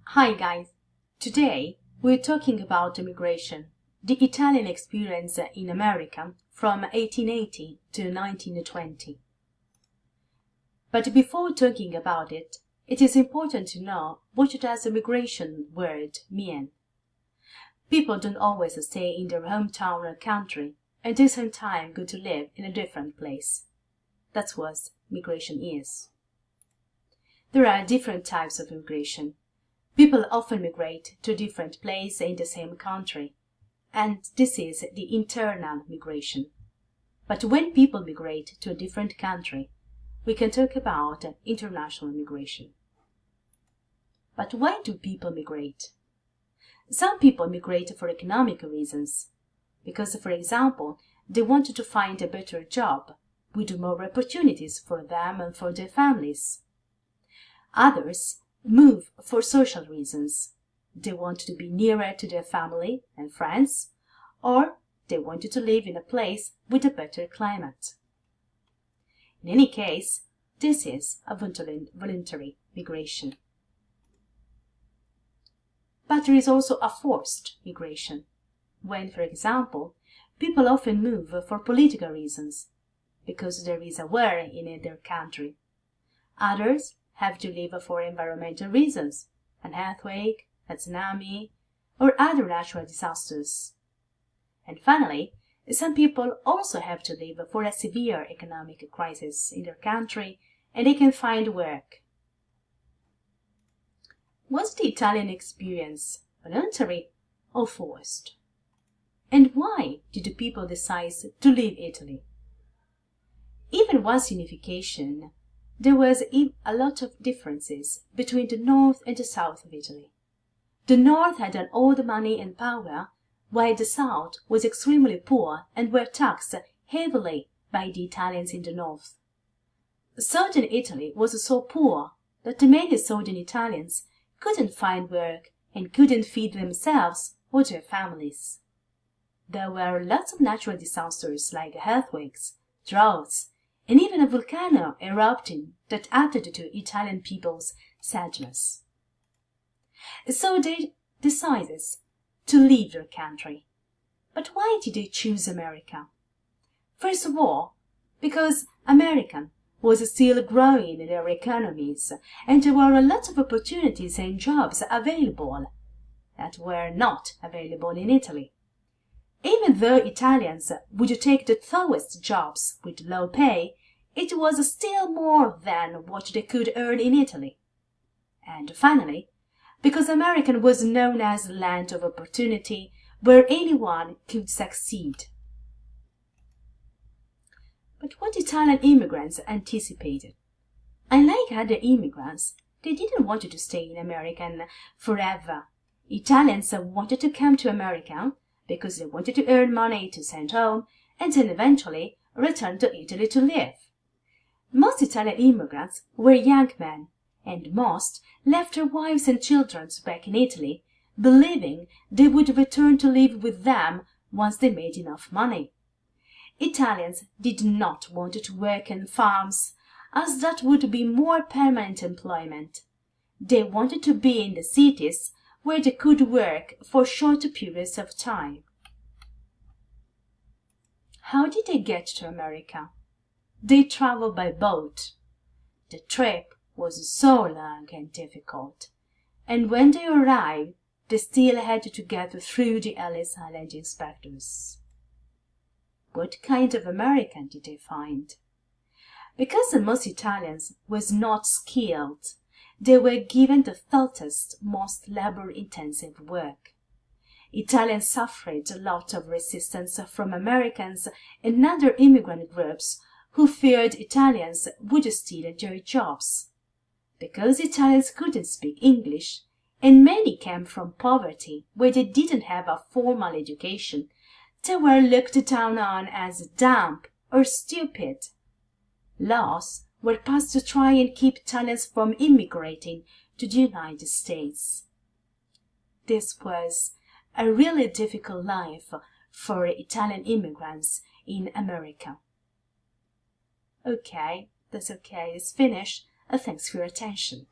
Hi guys, today we're talking about immigration, the Italian experience in America from 1880 to 1920. But before talking about it, it is important to know what does immigration word mean. People don't always stay in their hometown or country and take some time go to live in a different place. That's what migration is. There are different types of immigration. People often migrate to a different place in the same country, and this is the internal migration. But when people migrate to a different country, we can talk about international migration. But why do people migrate? Some people migrate for economic reasons, because, for example, they wanted to find a better job with more opportunities for them and for their families. Others move for social reasons. They want to be nearer to their family and friends, or they wanted to live in a place with a better climate. In any case, this is a voluntary migration. But there is also a forced migration, when, for example, people often move for political reasons, because there is a war in their country. Others have to leave for environmental reasons, an earthquake, a tsunami, or other natural disasters. And finally, some people also have to leave for a severe economic crisis in their country and they can find work. Was the Italian experience voluntary or forced? And why did the people decide to leave Italy? Even once unification, there was a lot of differences between the north and the south of Italy. The north had all the money and power, while the south was extremely poor and were taxed heavily by the Italians in the north. Southern Italy was so poor that many southern Italians couldn't find work and couldn't feed themselves or their families. There were lots of natural disasters like earthquakes, droughts, and even a volcano erupting that added to Italian people's sadness. So they decided to leave their country. But why did they choose America? First of all, because America was still growing in their economies, and there were a lot of opportunities and jobs available that were not available in Italy. Even though Italians would take the toughest jobs with low pay, it was still more than what they could earn in Italy. And finally, because America was known as the land of opportunity where anyone could succeed. But what Italian immigrants anticipated? Unlike other immigrants, they didn't want to stay in America forever. Italians wanted to come to America because they wanted to earn money to send home and then eventually return to Italy to live. Most Italian immigrants were young men, and most left their wives and children back in Italy, believing they would return to live with them once they made enough money. Italians did not want to work in farms, as that would be more permanent employment. They wanted to be in the cities where they could work for short periods of time. How did they get to America? They traveled by boat. The trip was so long and difficult, and when they arrived, they still had to get through the Ellis Island inspectors. What kind of American did they find? Because most Italians was not skilled, they were given the toughest, most labor-intensive work. Italians suffered a lot of resistance from Americans and other immigrant groups who feared Italians would steal their jobs. Because Italians couldn't speak English, and many came from poverty where they didn't have a formal education, they were looked down on as dumb or stupid. Laws were passed to try and keep Italians from immigrating to the United States. This was a really difficult life for Italian immigrants in America. Okay, that's okay, it's finished. Thanks for your attention.